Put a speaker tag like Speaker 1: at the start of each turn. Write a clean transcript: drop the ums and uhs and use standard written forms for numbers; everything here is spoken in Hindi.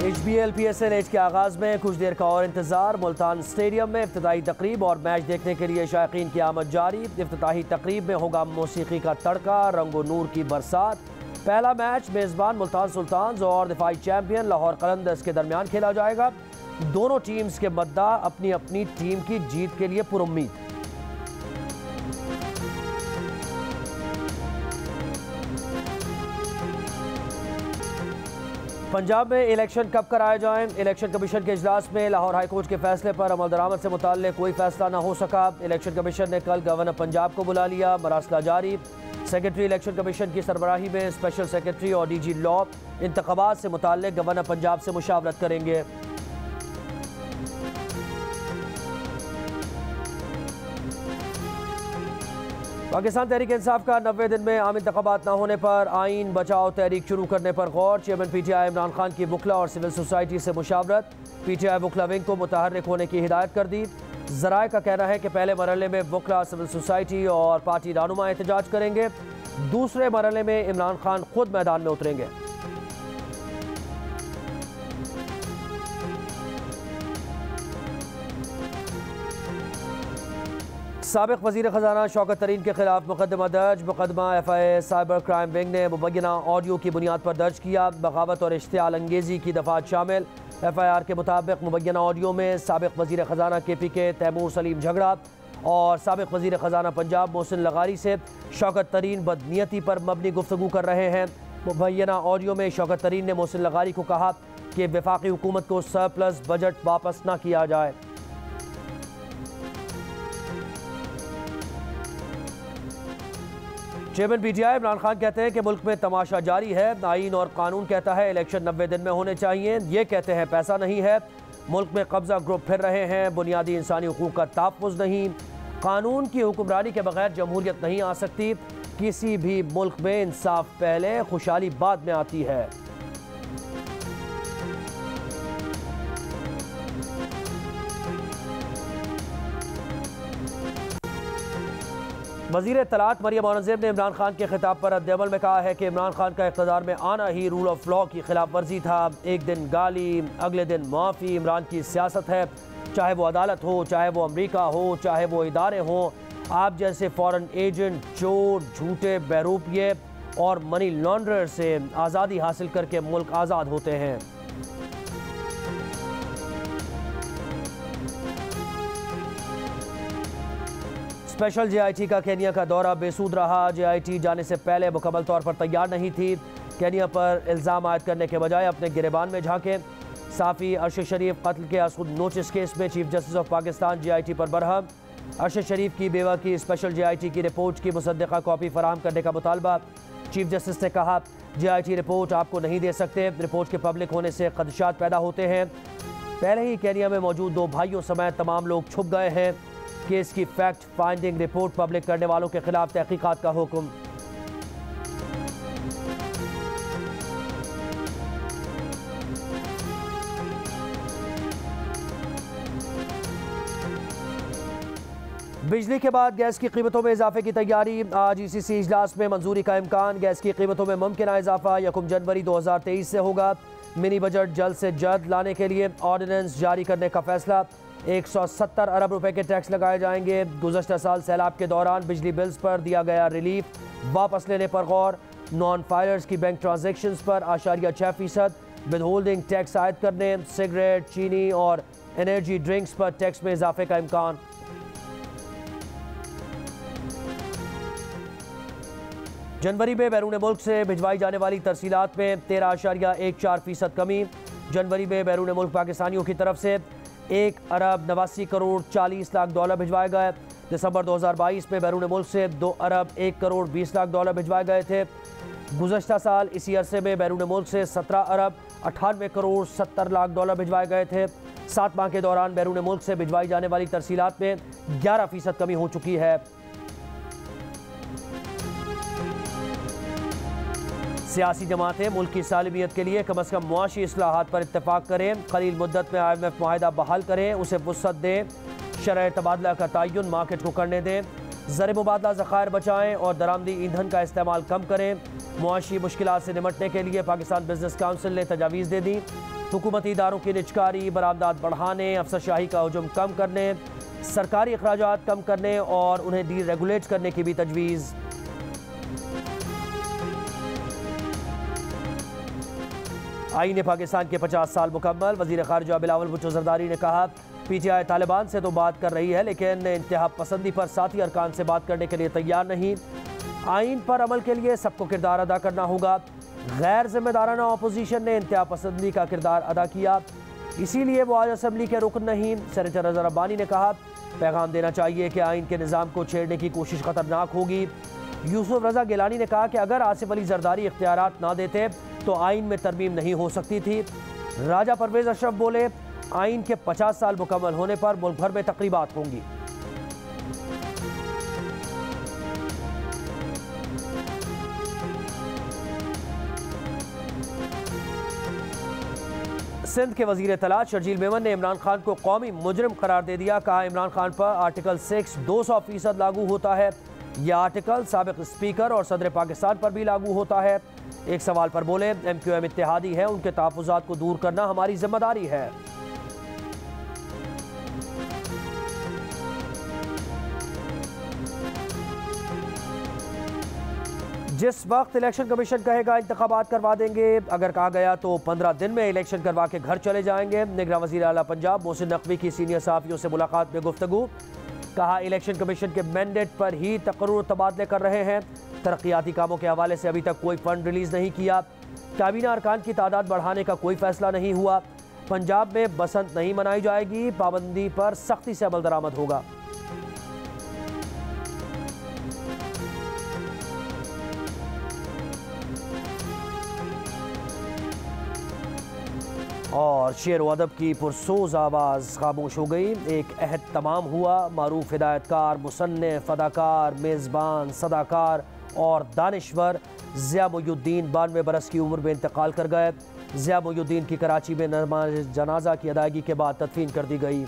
Speaker 1: HBL-PSL के आगाज़ में कुछ देर का और इंतज़ार। मुल्तान स्टेडियम में इफ्तिताही तकरीब और मैच देखने के लिए शायकीन की आमद जारी। इफ्तिताही तकरीब में होगा मौसीकी का तड़का, रंगो नूर की बरसात। पहला मैच मेज़बान मुल्तान सुल्तान्स और दिफाई चैम्पियन लाहौर कलंदर्स के दरमियान खेला जाएगा। दोनों टीम्स के मद्दाह अपनी अपनी टीम की जीत के लिए पुरुम्मीद। पंजाब में इलेक्शन कब कराए जाएं? इलेक्शन कमीशन के इजलास में लाहौर हाई कोर्ट के फैसले पर अमल दरामद से मुताल्लिक़ कोई फैसला न हो सका। इलेक्शन कमीशन ने कल गवर्नर पंजाब को बुला लिया, मरासला जारी। सेक्रेटरी इलेक्शन कमीशन की सरबराही में स्पेशल सेक्रेटरी और DG लॉ इंतखाबात से मुताल्लिक़ गवर्नर पंजाब से मुशावरत करेंगे। पाकिस्तान तहरीक इंसाफ का 90 दिन में आम इंतखाबात न होने पर आइन बचाओ तहरीक शुरू करने पर गौर। चेयरमैन PTI इमरान खान की बुकला और सिविल सोसाइटी से मुशावरत। PTI बुकला विंग को मुतहर्रिक होने की हिदायत कर दी। ज़राए का कहना है कि पहले मरहले में बुकला, सिविल सोसाइटी और पार्टी रहनुमा एहतजाज करेंगे। दूसरे मरहले में इमरान खान खुद मैदान में उतरेंगे। साबिक वज़ीर ख़जाना शौकत तरीन के खिलाफ मुकदमा दर्ज। मुकदमा FIA साइबर क्राइम विंग ने मुबैना ऑडियो की बुनियाद पर दर्ज किया। बगावत और इश्तियाल अंगेज़ी की दफ़ात शामिल। FIR के मुताबिक मुबैना ऑडियो में साबिक वज़ीर ख़जाना KPK तैमूर सलीम झगड़ा और साबिक वज़ीर ख़जाना पंजाब मोहसिन लगारी से शौकत तरीन बदनीयती पर मबनी गुफ्तगू कर रहे हैं। मुबैना ऑडियो में शौकत तरीन ने मोहसिन लगारी को कहा कि वफाकी हुकूमत को सरप्लस बजट वापस न किया जाए। चेयरमैन PTI इमरान खान कहते हैं कि मुल्क में तमाशा जारी है। आइन और कानून कहता है इलेक्शन 90 दिन में होने चाहिए। ये कहते हैं पैसा नहीं है। मुल्क में कब्जा ग्रुप फिर रहे हैं। बुनियादी इंसानी हुकूक का तहफ़्फ़ुज़ नहीं। कानून की हुक्मरानी के बगैर जमहूरियत नहीं आ सकती। किसी भी मुल्क में इंसाफ पहले, खुशहाली बाद में आती है। वज़ीर इत्तलात मरियम औरंगज़ेब ने इमरान खान के खिताब पर रद्द-ए-अमल में कहा है कि इमरान खान का इक़्तिदार में आना ही रूल ऑफ लॉ की खिलाफ वर्जी था। एक दिन गाली, अगले दिन माफ़ी इमरान की सियासत है। चाहे वो अदालत हो, चाहे वो अमरीका हो, चाहे वो इदारे हों, आप जैसे फ़ॉरेन एजेंट, चोर, झूठे बहरूपिये और मनी लॉन्ड्रर से आज़ादी हासिल करके मुल्क आज़ाद होते हैं। स्पेशल JIT का केनिया का दौरा बेसूद रहा। JIT जाने से पहले मुकम्मल तौर पर तैयार नहीं थी। केनिया पर इल्ज़ाम आयद करने के बजाय अपने गिरेबान में झांके। साफ़ी अरशद शरीफ कत्ल के असुद नोटिस केस में chief justice of Pakistan JIT पर बरहम। अरशद शरीफ की बेवा की स्पेशल JIT की रिपोर्ट की मुसद्दक़ा कॉपी फराहम करने का मुतालबा। चीफ जस्टिस ने कहा JIT रिपोर्ट आपको नहीं दे सकते। रिपोर्ट के पब्लिक होने से खदशात पैदा होते हैं। पहले ही केनिया में मौजूद 2 भाइयों समेत तमाम लोग छुप गए हैं। केस की फैक्ट फाइंडिंग रिपोर्ट पब्लिक करने वालों के खिलाफ तहकीकात का हुक्म। बिजली के बाद गैस की कीमतों में इजाफे की तैयारी। आज ECC इजलास में मंजूरी का इम्कान। गैस की कीमतों में मुमकिन इजाफा 1 जनवरी 2023 से होगा। मिनी बजट जल्द से जल्द लाने के लिए ऑर्डिनेंस जारी करने का फैसला। 170 अरब रुपए के टैक्स लगाए जाएंगे। गुज़श्ता साल सैलाब के दौरान बिजली बिल्स पर दिया गया रिलीफ वापस लेने पर गौर। नॉन फायरर्स की बैंक ट्रांजेक्शन्स पर 8.6% विद होल्डिंग टैक्स आयद करने। सिगरेट, चीनी और एनर्जी ड्रिंक्स पर टैक्स में इजाफे का इम्कान। जनवरी में बैरून मुल्क से भिजवाई जाने वाली तरसीलात में 13.14% कमी। जनवरी में बैरून मुल्क पाकिस्तानियों की तरफ से 1 अरब 89 करोड़ 40 लाख डॉलर भिजवाए गए। दिसंबर 2022 में बैरून मुल्क से 2 अरब 1 करोड़ 20 लाख डॉलर भिजवाए गए थे। गुज़श्ता साल इसी अरसे में बैरून मुल्क से 17 अरब 98 करोड़ 70 लाख डॉलर भिजवाए गए थे। 7 माह के दौरान बैरून मुल्क से भिजवाई जाने वाली तरसीलात में 11% कमी हो चुकी है। सियासी जमातें मुल्क की सालिमियत के लिए कम से कम मुआशी इस्लाहात पर इत्तेफाक करें। कलील मुद्दत में IMF मुआहिदा बहाल करें, उसे वुसअत दें। शरह तबादला का तयन मार्केट को करने दें। ज़र मुबादला ज़खायर बचाएँ और दरामदी ईंधन का इस्तेमाल कम करें। मुआशी मुश्किलात से निमटने के लिए पाकिस्तान बिजनेस काउंसिल ने तजावीज़ दे दी। हुकूमती इदारों की निजकारी, बरामदात बढ़ाने, अफसरशाही का हुजूम कम करने, सरकारी अखराजात कम करने और उन्हें डी रेगुलेट करने की भी तजवीज़। आईन पाकिस्तान के 50 साल मुकम्मल। वज़ीर ख़ारिजा बिलावल भुट्टो ज़रदारी ने कहा, PTI तालिबान से तो बात कर रही है लेकिन इंतहा पसंदी पर साथी अरकान से बात करने के लिए तैयार नहीं। आइन पर अमल के लिए सबको किरदार अदा करना होगा। गैर जिम्मेदाराना अपोजिशन ने इंतहा पसंदी का किरदार अदा किया, इसीलिए वो आज असम्बली के रुकन नहीं। सेनेटर अज़हर अब्बानी ने कहा, पैगाम देना चाहिए कि आइन के निज़ाम को छेड़ने की कोशिश ख़तरनाक होगी। यूसुफ रज़ा गिलानी ने कहा कि अगर आसिफ अली जरदारी इख्तियारात ना देते तो आइन में तरमीम नहीं हो सकती थी। राजा परवेज़ अशरफ बोले, आइन के 50 साल मुकम्मल होने पर मुल्क भर में तकरीबात होंगी। सिंध के वजीर इत्तलात शर्जील मेमन ने इमरान खान को कौमी मुजरिम करार दे दिया। कहा, इमरान खान पर आर्टिकल 6 200% लागू होता है। यह आर्टिकल साबिक स्पीकर और सदर पाकिस्तान पर भी लागू होता है। एक सवाल पर बोले, MQM इत्तेहादी है, उनके तहफ़्फ़ुज़ात को दूर करना हमारी जिम्मेदारी है। जिस वक्त इलेक्शन कमीशन कहेगा इंतखाबात करवा देंगे, अगर कहा गया तो 15 दिन में इलेक्शन करवा के घर चले जाएंगे। निगरां वज़ीर आला पंजाब मोहसिन नकवी की सीनियर सहाफ़ियों से मुलाकात में गुफ्तगू। कहा, इलेक्शन कमीशन के मैंडेट पर ही तकर्रुर तबादले कर रहे हैं। तरक्याती कामों के हवाले से अभी तक कोई फंड रिलीज़ नहीं किया। काबीना अरकान की तादाद बढ़ाने का कोई फैसला नहीं हुआ। पंजाब में बसंत नहीं मनाई जाएगी, पाबंदी पर सख्ती से अमल दरामद होगा। और शेर व अदब की पुरसोज आवाज़ खामोश हो गई। एक अहद तमाम हुआ। मारूफ हिदायतकार, मुसन्निफ, अदाकार, मेज़बान, सदाकार और दानिश्वर ज़िया मोइनुद्दीन 92 बरस की उम्र में इंतकाल कर गए। ज़िया मोइनुद्दीन की कराची में नमाज जनाजा की अदायगी के बाद तदफीन कर दी गई।